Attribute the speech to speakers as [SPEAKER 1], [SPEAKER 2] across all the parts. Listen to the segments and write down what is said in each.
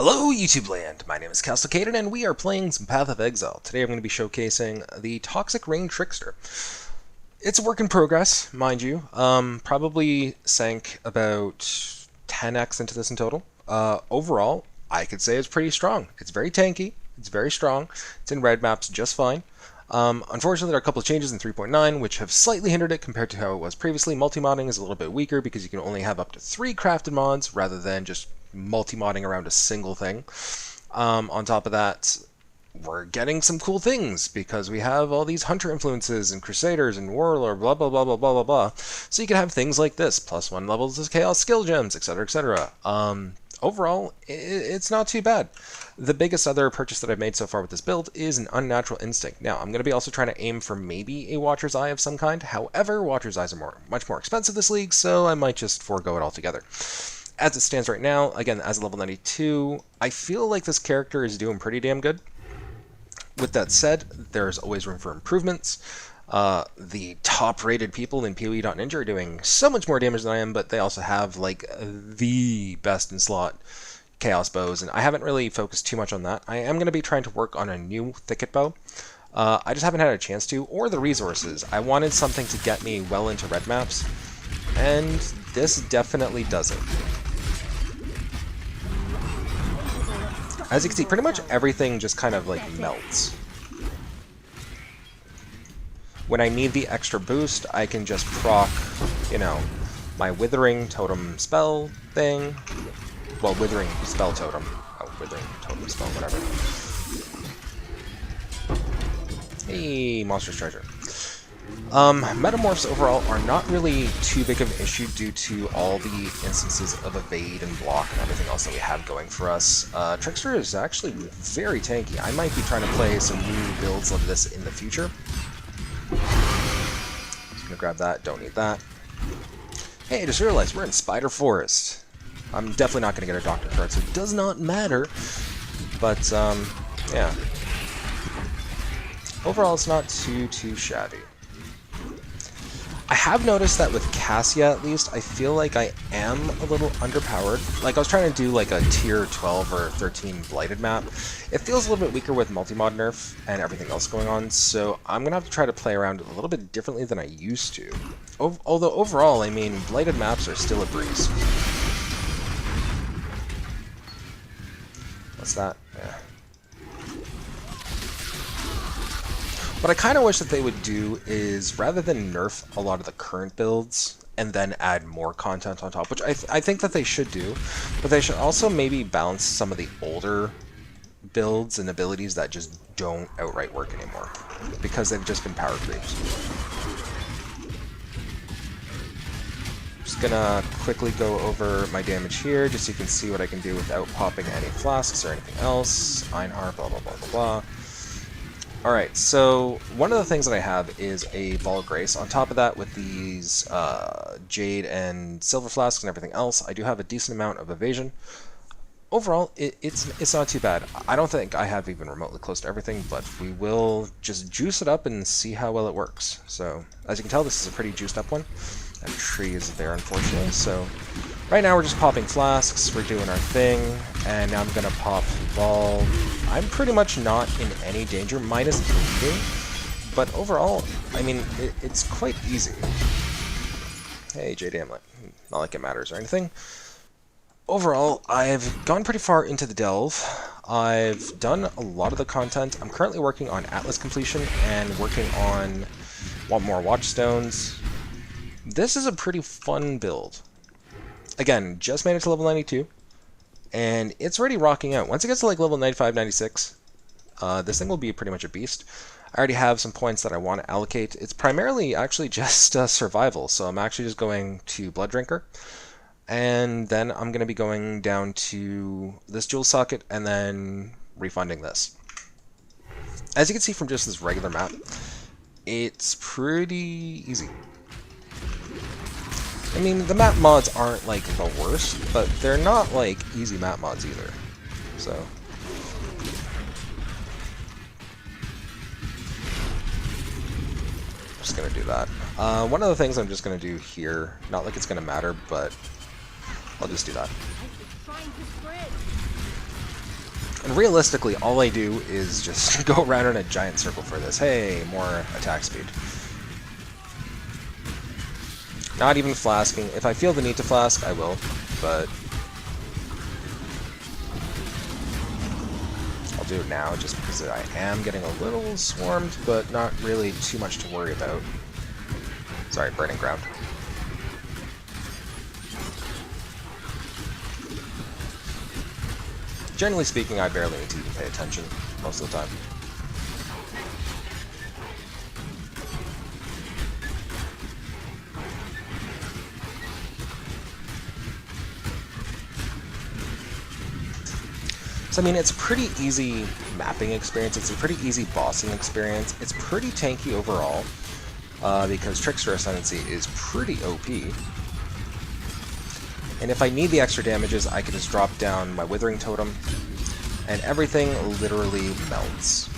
[SPEAKER 1] Hello YouTube land, my name is Casticated and we are playing some Path of Exile. Today I'm going to be showcasing the Toxic Rain Trickster. It's a work in progress, mind you. Probably sank about 10x into this in total. Overall, I could say it's pretty strong. It's very tanky, it's very strong, it's in red maps just fine. Unfortunately, there are a couple of changes in 3.9 which have slightly hindered it compared to how it was previously. Multi-modding is a little bit weaker because you can only have up to 3 crafted mods rather than just multi-modding around a single thing. On top of that, we're getting some cool things because we have all these hunter influences and crusaders and warlord, blah blah blah blah blah blah blah. So you can have things like this, +1 levels of chaos skill gems, etc. etc. Overall, it's not too bad. The biggest other purchase that I've made so far with this build is an Unnatural Instinct. Now, I'm going to be also trying to aim for maybe a Watcher's Eye of some kind. However, Watcher's Eyes are much more expensive this league, so I might just forego it altogether. As it stands right now, again, as a level 92, I feel like this character is doing pretty damn good. With that said, there's always room for improvements. The top-rated people in PoE.Ninja are doing so much more damage than I am, but they also have, like, the best-in-slot Chaos Bows, and I haven't really focused too much on that. I am going to be trying to work on a new Thicket Bow. I just haven't had a chance to, or the resources. I wanted something to get me well into red maps, and this definitely does it. As you can see, pretty much everything just kind of like melts. When I need the extra boost, I can just proc, you know, my Withering Totem spell thing. Well, Withering Spell Totem. Oh, Withering Totem spell, whatever. Hey, Monstrous Treasure. Metamorphs overall are not really too big of an issue due to all the instances of evade and block and everything else that we have going for us. Trickster is actually very tanky. I might be trying to play some new builds of this in the future. Just gonna grab that, don't need that. Hey, I just realized we're in Spider Forest. I'm definitely not gonna get a Doctor card, so it does not matter. But, yeah. Overall, it's not too shabby. I have noticed that with Cassia, at least, I feel like I am a little underpowered. Like, I was trying to do, like, a tier 12 or 13 Blighted map. It feels a little bit weaker with multi-mod nerf and everything else going on, so I'm going to have to try to play around a little bit differently than I used to. Although, overall, I mean, Blighted maps are still a breeze. What's that? Yeah. What I kind of wish that they would do is, rather than nerf a lot of the current builds and then add more content on top, which I think that they should do, but they should also maybe balance some of the older builds and abilities that just don't outright work anymore, because they've just been power creeps. Just gonna quickly go over my damage here, just so you can see what I can do without popping any flasks or anything else. Einhar, blah blah blah blah blah. Alright, so one of the things that I have is a Ball of Grace. On top of that, with these Jade and Silver Flasks and everything else, I do have a decent amount of evasion. Overall, it's not too bad. I don't think I have even remotely close to everything, but we will just juice it up and see how well it works. So, as you can tell, this is a pretty juiced up one. That tree is there, unfortunately, so... Right now we're just popping flasks, we're doing our thing, and now I'm going to pop Vol. I'm pretty much not in any danger, minus bleeding, but overall, I mean, it's quite easy. Hey, Jade Hamlet. Not like it matters or anything. Overall, I've gone pretty far into the delve. I've done a lot of the content. I'm currently working on Atlas completion and working on more Watchstones. This is a pretty fun build. Again, just made it to level 92, and it's already rocking out. Once it gets to like level 95, 96, this thing will be pretty much a beast. I already have some points that I want to allocate. It's primarily actually just survival, so I'm actually just going to Blood Drinker, and then I'm going to be going down to this Jewel Socket, and then refunding this. As you can see from just this regular map, it's pretty easy. I mean, the map mods aren't, like, the worst, but they're not, like, easy map mods either. So... just gonna do that. One of the things I'm just gonna do here, not like it's gonna matter, but I'll just do that. And realistically, all I do is just go around in a giant circle for this. Hey, more attack speed. Not even flasking. If I feel the need to flask, I will, but I'll do it now just because I am getting a little swarmed, but not really too much to worry about. Sorry, burning ground. Generally speaking, I barely need to even pay attention most of the time. So I mean, it's a pretty easy mapping experience, it's a pretty easy bossing experience, it's pretty tanky overall, because Trickster Ascendancy is pretty OP. And if I need the extra damages, I can just drop down my Withering Totem, and everything literally melts.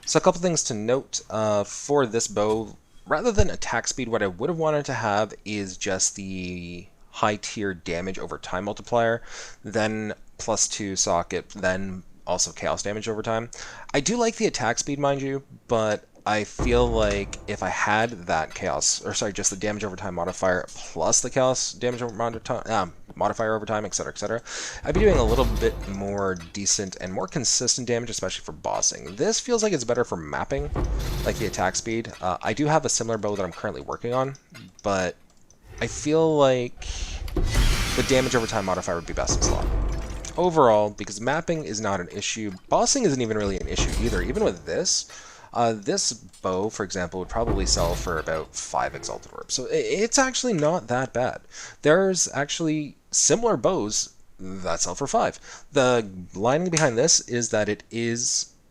[SPEAKER 1] So a couple things to note for this bow. Rather than attack speed, what I would have wanted to have is just the high tier damage over time multiplier, then +2 socket, then also chaos damage over time. I do like the attack speed, mind you, but I feel like if I had that chaos, or sorry, just the damage over time modifier plus the chaos damage over modifier over time, etc., I'd be doing a little bit more decent and more consistent damage, especially for bossing. This feels like it's better for mapping, like the attack speed. I do have a similar bow that I'm currently working on, but I feel like the damage over time modifier would be best in slot. Overall, because mapping is not an issue, bossing isn't even really an issue either. Even with this, this bow, for example, would probably sell for about 5 Exalted Orbs. So it's actually not that bad. There's actually similar bows that sell for 5. The lining behind this is that it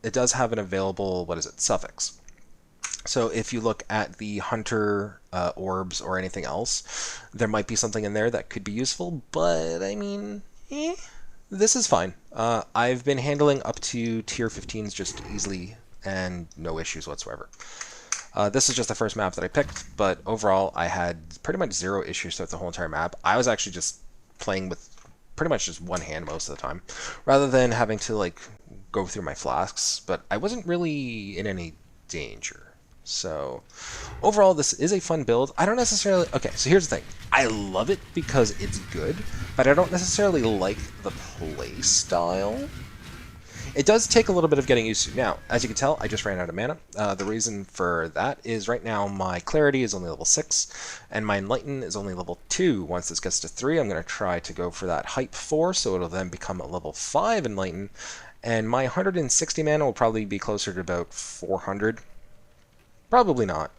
[SPEAKER 1] does have an available, suffix. So if you look at the Hunter orbs or anything else, there might be something in there that could be useful, but I mean, this is fine. I've been handling up to tier 15s just easily and no issues whatsoever. This is just the first map that I picked, but overall I had pretty much 0 issues throughout the whole entire map. I was actually just playing with pretty much just one hand most of the time, rather than having to like go through my flasks, but I wasn't really in any danger. So overall, this is a fun build. I don't necessarily... Okay, so here's the thing. I love it because it's good, but I don't necessarily like the play style. It does take a little bit of getting used to. Now, as you can tell, I just ran out of mana. The reason for that is right now my Clarity is only level 6, and my Enlighten is only level 2. Once this gets to 3, I'm going to try to go for that Hype 4, so it'll then become a level 5 Enlighten, and my 160 mana will probably be closer to about 400. Probably not,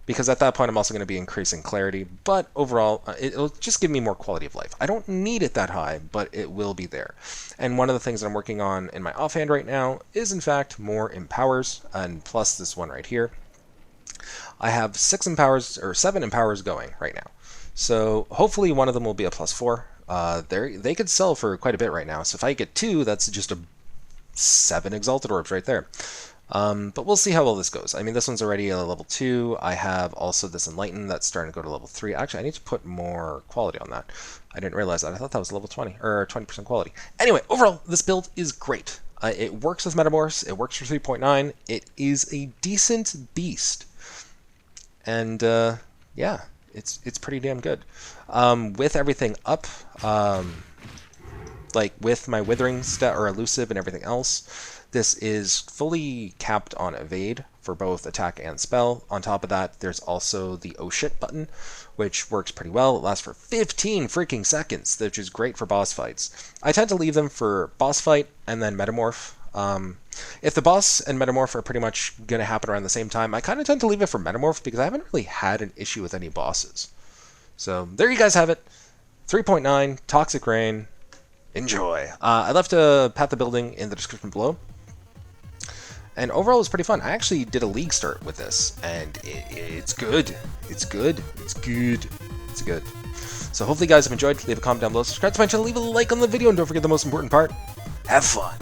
[SPEAKER 1] because at that point I'm also going to be increasing Clarity, but overall it'll just give me more quality of life. I don't need it that high, but it will be there. And one of the things that I'm working on in my offhand right now is in fact more Empowers, and plus this one right here. I have 7 Empowers going right now, so hopefully one of them will be a +4. They could sell for quite a bit right now, so if I get 2, that's just 7 Exalted Orbs right there. But we'll see how well this goes. I mean, this one's already a level 2. I have also this Enlighten that's starting to go to level 3. Actually, I need to put more quality on that. I didn't realize that. I thought that was level 20, or 20% quality. Anyway, overall, this build is great. It works with Metamorphs. It works for 3.9. It is a decent beast. And, yeah, it's pretty damn good. With everything up, like with my Withering stat or Elusive and everything else, this is fully capped on Evade for both attack and spell. On top of that, there's also the Oh Shit button, which works pretty well. It lasts for 15 freaking seconds, which is great for boss fights. I tend to leave them for boss fight and then Metamorph. If the boss and Metamorph are pretty much going to happen around the same time, I kind of tend to leave it for Metamorph because I haven't really had an issue with any bosses. So there you guys have it. 3.9, Toxic Rain. Enjoy. I left a Path of Building in the description below. And overall, it was pretty fun. I actually did a league start with this, and it's good. It's good. It's good. It's good. So hopefully you guys have enjoyed. Leave a comment down below. Subscribe to my channel. Leave a like on the video. And don't forget the most important part. Have fun.